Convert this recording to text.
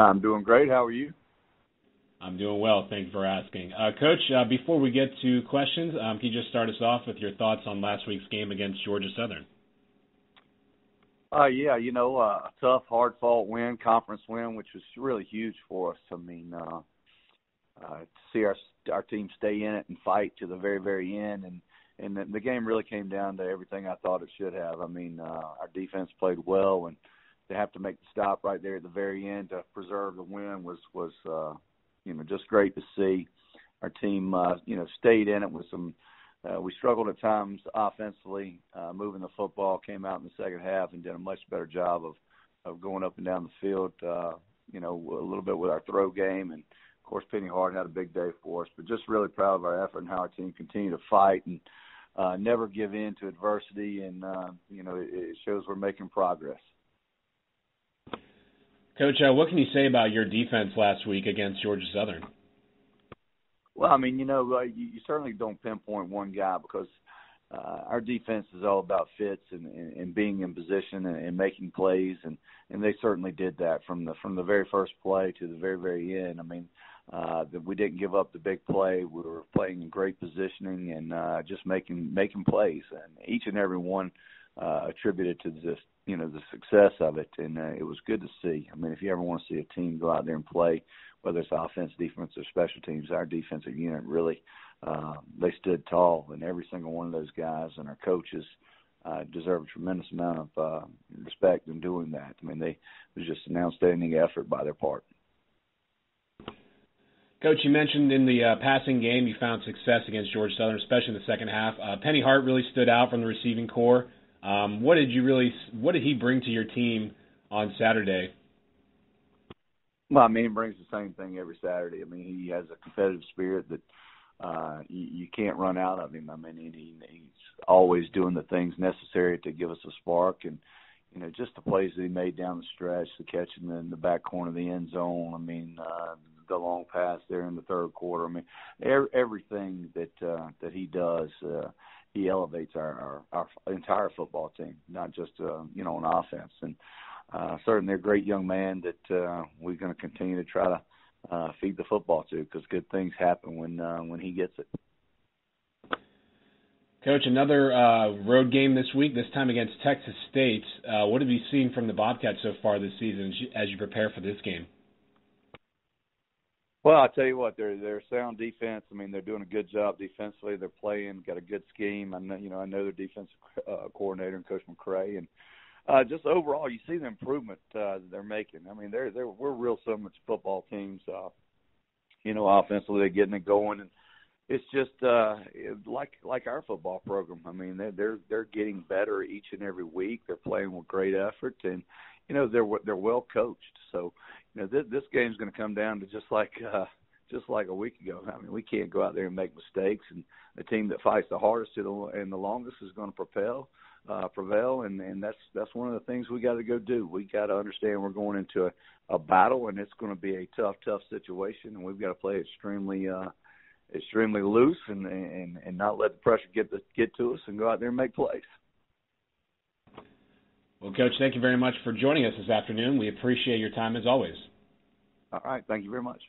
I'm doing great. How are you? I'm doing well. Thank you for asking. Coach, before we get to questions, can you just start us off with your thoughts on last week's game against Georgia Southern? Yeah, a tough, hard-fought win, conference win, which was really huge for us. I mean, to see our team stay in it and fight to the very, very end, and the game really came down to everything I thought it should have. I mean, our defense played well, and to have to make the stop right there at the very end to preserve the win was just great to see. Our team, stayed in it with some. We struggled at times offensively, moving the football, came out in the second half and did a much better job of going up and down the field, a little bit with our throw game. And, of course, Hart had a big day for us. But just really proud of our effort and how our team continued to fight and never give in to adversity. And, it shows we're making progress. Coach, what can you say about your defense last week against Georgia Southern? Well, I mean, you certainly don't pinpoint one guy because our defense is all about fits and being in position and making plays, and they certainly did that from the very first play to the very, very end. I mean, we didn't give up the big play. We were playing in great positioning and just making plays, and each and every one attributed to this, the success of it, and it was good to see. I mean, if you ever want to see a team go out there and play, whether it's offense, defense, or special teams, our defensive unit really, they stood tall, and every single one of those guys and our coaches deserve a tremendous amount of respect in doing that. I mean, it was just an outstanding effort by their part. Coach, you mentioned in the passing game you found success against Georgia Southern, especially in the second half. Hart really stood out from the receiving corps. What did he bring to your team on Saturday? Well, I mean, he brings the same thing every Saturday. I mean, he has a competitive spirit that you can't run out of him. I mean, he's always doing the things necessary to give us a spark. And, just the plays that he made down the stretch, the catching in the back corner of the end zone, I mean, the long pass there in the third quarter. I mean, everything that he does, he elevates our entire football team, not just, on offense. And certainly they're a great young man that we're going to continue to try to feed the football to because good things happen when he gets it. Coach, another road game this week, this time against Texas State. What have you seen from the Bobcats so far this season as you prepare for this game? Well, I'll tell you what, they're a sound defense. I mean, they're doing a good job defensively. They're playing, got a good scheme. I know their defensive coordinator and Coach McCray, and just overall, you see the improvement they're making. I mean, we're real similar to football teams. Offensively, they're getting it going, and it's just like our football program. I mean, they're getting better each and every week. They're playing with great effort, and they're well coached. So, this game's going to come down to just like a week ago. I mean, we can't go out there and make mistakes, and the team that fights the hardest and the longest is going to prevail, and that's one of the things we got to go do. We got to understand we're going into a battle, and it's going to be a tough situation, and we've got to play extremely loose and not let the pressure get to us and go out there and make plays. Well, Coach, thank you very much for joining us this afternoon. We appreciate your time as always. All right. Thank you very much.